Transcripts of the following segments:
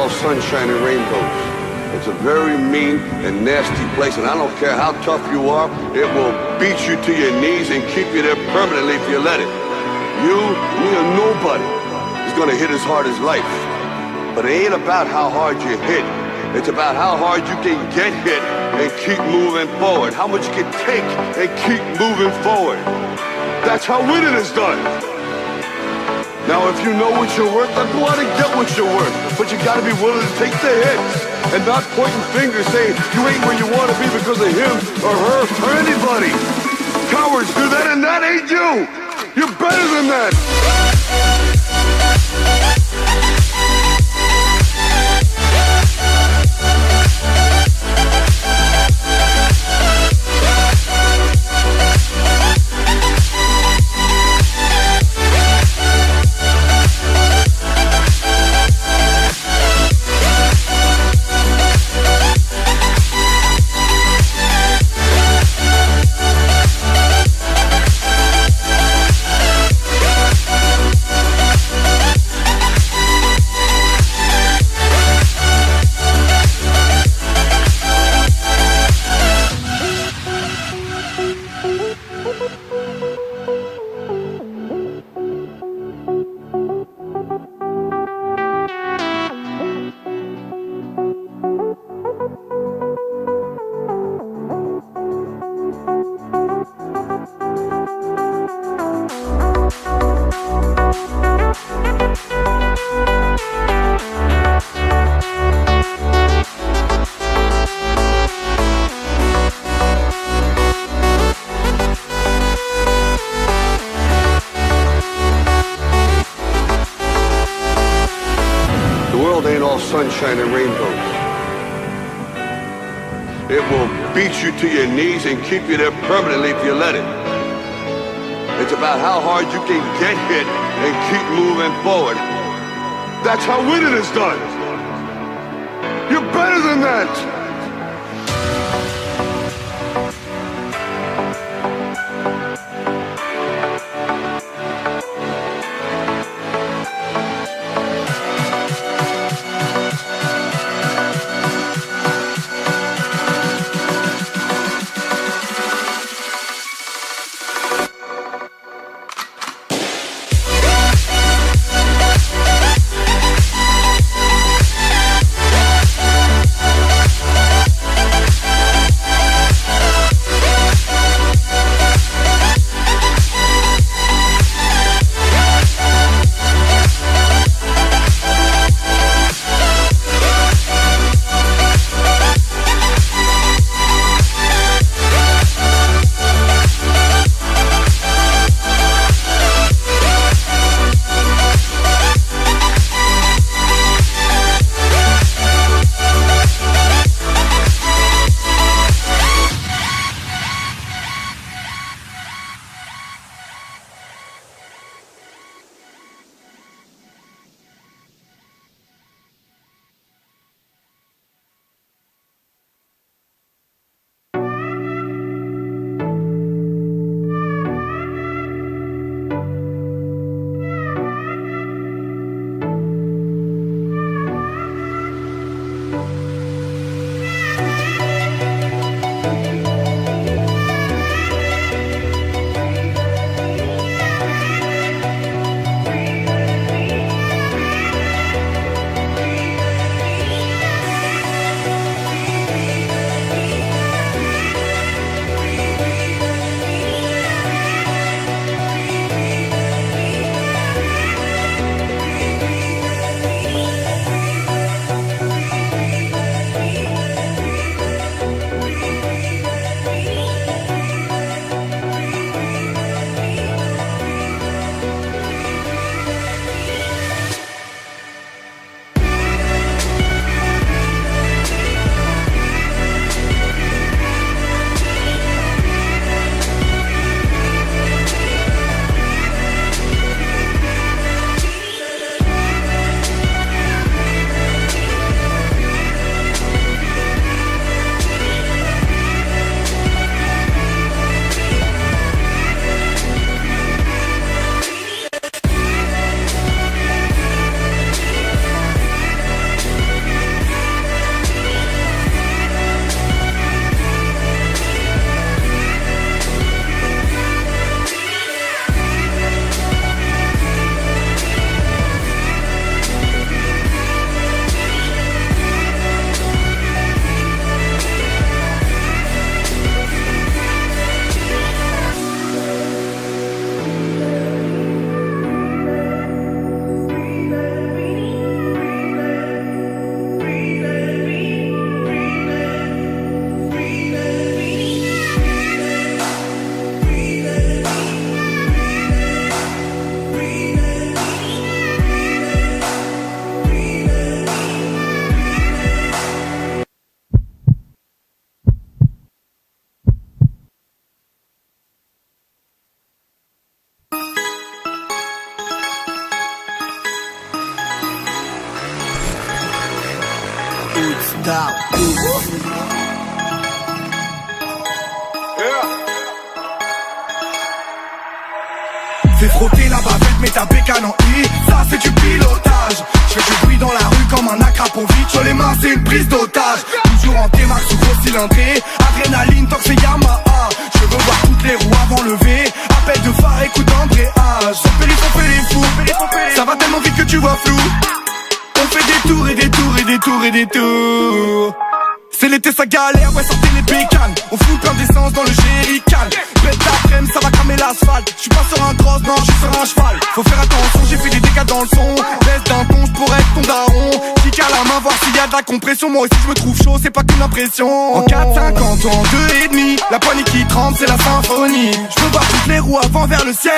all sunshine and rainbows. It's a very mean and nasty place, and I don't care how tough you are, it will beat you to your knees and keep you there permanently if you let it. You, me, or nobody is gonna hit as hard as life. But it ain't about how hard you hit. It's about how hard you can get hit and keep moving forward. How much you can take and keep moving forward. That's how winning is done. Now, if you know what you're worth, then go out and get what you're worth. But you gotta be willing to take the hits and not pointing fingers saying you ain't where you wanna be because of him or her or anybody. Cowards do that, and that ain't you. You're better than that. Sunshine and rainbows. It will beat you to your knees and keep you there permanently if you let it. It's about how hard you can get hit and keep moving forward. That's how winning is done. You're better than that. tard. Fais frotter la bavette, mets ta bécane en I. Ça c'est du pilotage. Je fais du bruit dans la rue comme un acrapovitch. Sur les mains c'est une prise d'otage. Toujours en T-Max ou gros cylindré. Adrénaline tant que c'est Yamaha. Je veux voir toutes les roues avant lever. Appel de phare, écoute d'embrayage. Sur périph' on fait les fous. Ça va tellement vite que tu vois flou. On fait des tours et des tours et des tours et des tours. C'est l'été ça galère, ouais sortez les bécanes. On fout plein d'essence dans le jerrycan. Bête d'après-midi ça va cramer l'asphalte. J'suis pas sur un cross, non j'suis sur un cheval. Faut faire attention, j'ai fait des dégâts dans le son. Baisse d'un ton, j'pourrais être ton daron. Kick à la main, voir s'il y a de la compression. Moi aussi j'me trouve chaud, c'est pas qu'une impression. En 4-50 ans, 2,5. La poignée qui tremble, c'est la symphonie. J'veux voir toutes les roues avant vers le ciel.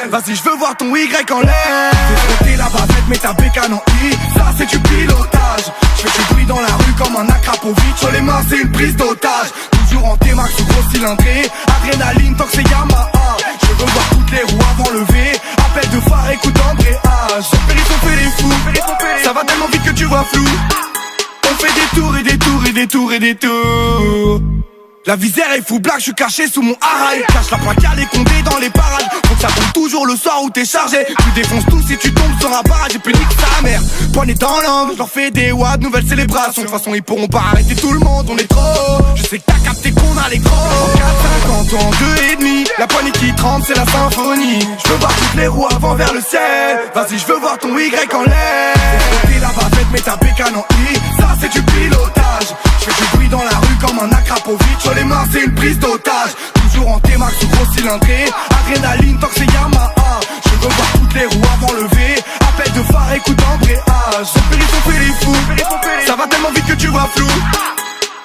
Vas-y j'veux voir ton Y en l'air. Fais frotter la bavette, mets ta bécane en I. Ça c'est du pilotage. J'fais du bruit dans la rue comme un acrapovitch. Sur les mains c'est une prise d'otage. Toujours en T-Max ou gros cylindré. Adrénaline tant que c'est Yamaha. Je veux voir toutes les roues avant lever. Appel de phare, écoute d'embrayage. Sur périph' on fait les fous. Ça va tellement vite que tu vois flou. On fait des tours et des tours et des tours et des tours. La visière est fou black, je suis caché sous mon haraï. Cache la plaque à les condés dans les parages. Faut que ça tombe toujours le soir où t'es chargé. Tu défonces tout si tu tombes sur un barrage. Et puis nique sa mère, poignée dans l'angle. Je leur fais des watts, nouvelle célébration. De toute façon ils pourront pas arrêter tout le monde, on est trop. Je sais que t'as capté qu'on a les gros. En 4-50 ans, 2,5. La poignée qui tremble, c'est la symphonie. Je veux voir toutes les roues avant vers le ciel. Vas-y, je veux voir ton Y en l'air. Fais la bavette, mets ta bécane en I. Ça c'est du pilotage. Je fais du bruit dans la rue comme un acrapovitch. Sur les mains c'est une prise d'otage. Toujours en T-Max ou gros cylindré. Adrénaline tant que c'est Yamaha. Je veux voir toutes les roues avant lever. Appel de phare, écoute d'embrayage. Sur périph' on fait les fous. Ça va tellement vite que tu vois flou.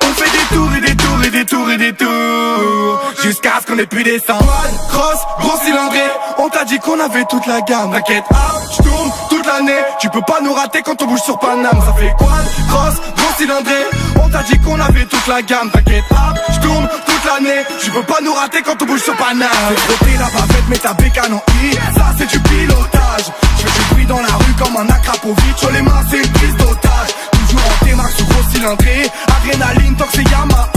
On fait des tours et des tours et des tours et des tours. Jusqu'à ce qu'on ait plus d'essence. Quad, cross, gros cylindré. On t'a dit qu'on avait toute la gamme. T'inquiète, j'tourne toute l'année. Tu peux pas nous rater quand on bouge sur Paname. Ça fait quad, cross, gros cylindré. On t'a dit qu'on avait toute la gamme. T'inquiète, j'tourne toute l'année. Tu peux pas nous rater quand on bouge sur Paname. Fais frotter la bavette, mets ta bécane en I. Ça c'est du pilotage. Je fais du bruit dans la rue comme un acrapovitch. Sur les mains c'est une prise d'otage. Toujours en T-Max ou gros cylindré. Adrénaline tant que c'est Yamaha.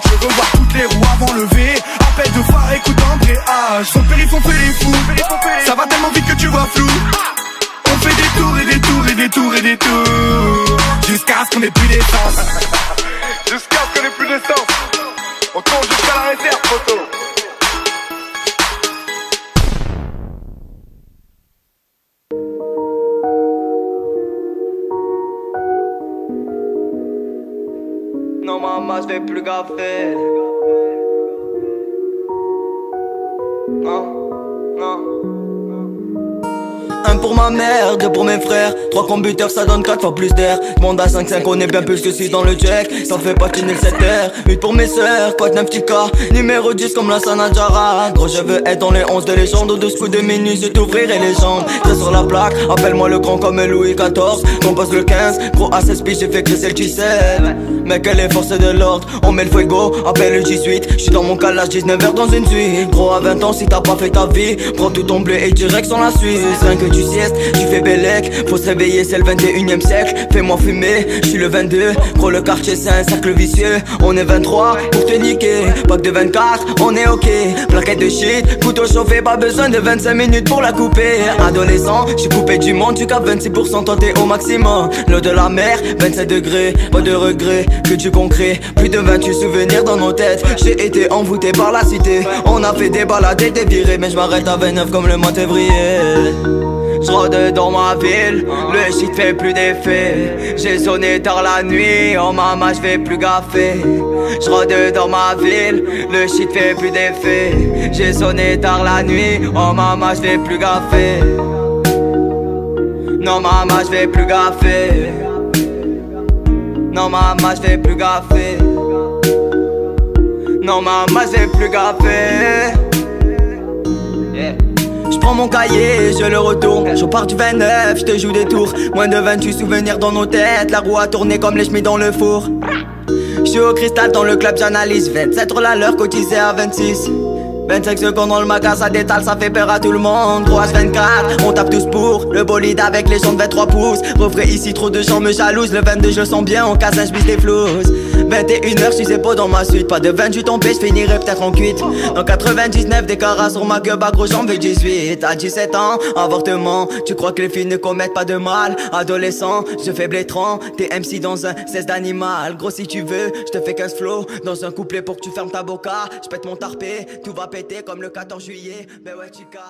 Je veux voir toutes les roues avant lever. Appel de phare, écoute d'embrayage. Sur périph' on fait les fous. Ça va tellement vite que tu vois flou. On fait des tours et des tours et des tours et des tours. Jusqu'à ce qu'on ait plus d'essence. Jusqu'à ce qu'on ait plus d'essence. On tourne jusqu'à la réserve, photo. Non maman, je vais plus gaffer. Non, non. Un pour ma mère, deux pour mes frères. 3 combuteurs ça donne 4 fois plus d'air. Demande à 5-5 on est bien plus que 6 dans le jack. Ça fait patiner le 7R. 8 pour mes sœurs, quoi de 9 petits cas. Numéro 10 comme la Sanadjara. Gros je veux être dans les 11 de légende. Au 12 coups de minuit je t'ouvrirai les jambes. T'es sur la plaque, appelle-moi le grand comme Louis XIV. Compose le 15, gros à 16 piges j'ai fait crisser le G7. Mec elle est force de l'ordre, on met le fuego, appelle le 18. J'suis dans mon calage 19h dans une suite. Gros à 20 ans si t'as pas fait ta vie. Prends tout ton bleu et direct sur la Suisse. Que tu siestes, tu fais bellec. Faut se réveiller, c'est le 21e siècle. Fais-moi fumer, je suis le 22. Gros le quartier c'est un cercle vicieux. On est 23 pour te niquer. Pack de 24, on est ok. Plaquette de shit, couteau chauffé. Pas besoin de 25 minutes pour la couper. Adolescent, j'suis coupé du monde. Tu capes 26%, toi t'es au maximum. L'eau de la mer, 27 degrés. Pas de regret, que du concret. Plus de 28 souvenirs dans nos têtes. J'ai été envoûté par la cité. On a fait des balades et des virées. Mais j'm'arrête à 29 comme le mois de février. J'rôde dans ma ville, le shit fait plus d'effet. J'ai sonné tard la nuit, oh maman j'fais plus gaffer. J'rôde dans ma ville, le shit fait plus d'effet. J'ai sonné tard la nuit, oh maman j'fais plus gaffer. Non maman j'fais plus gaffer. Non maman j'fais plus gaffer. Non maman j'fais plus gaffer. Yeah. J'prends mon cahier, je le retourne. Je pars du 29, je te joue des tours. Moins de 28 souvenirs dans nos têtes. La roue a tourné comme les chemins dans le four. J'suis au cristal dans le club, j'analyse 27 la l'heure cotisé à 26. 25 secondes dans le magasin, ça détale, ça fait peur à tout le monde. 3h24, on tape tous pour le bolide avec les jambes de 23 pouces. Refrais ici, trop de gens me jalousent. Le 22 je le sens bien, en casse un j'bisse des flouses. 21h, je suis pas dans ma suite. Pas de 28 tombé, je finirai peut-être en cuite. Dans 99, des carats sur ma gueule, gros j'en veux 18. À 17 ans, avortement. Tu crois que les filles ne commettent pas de mal? Adolescent, je fais blétrant. T'es MC dans un 16 d'animal. Gros si tu veux, je te fais 15 flow dans un couplet pour que tu fermes ta boca. Je pète mon tarpé, tout va péter comme le 14 juillet. Ben ouais chica.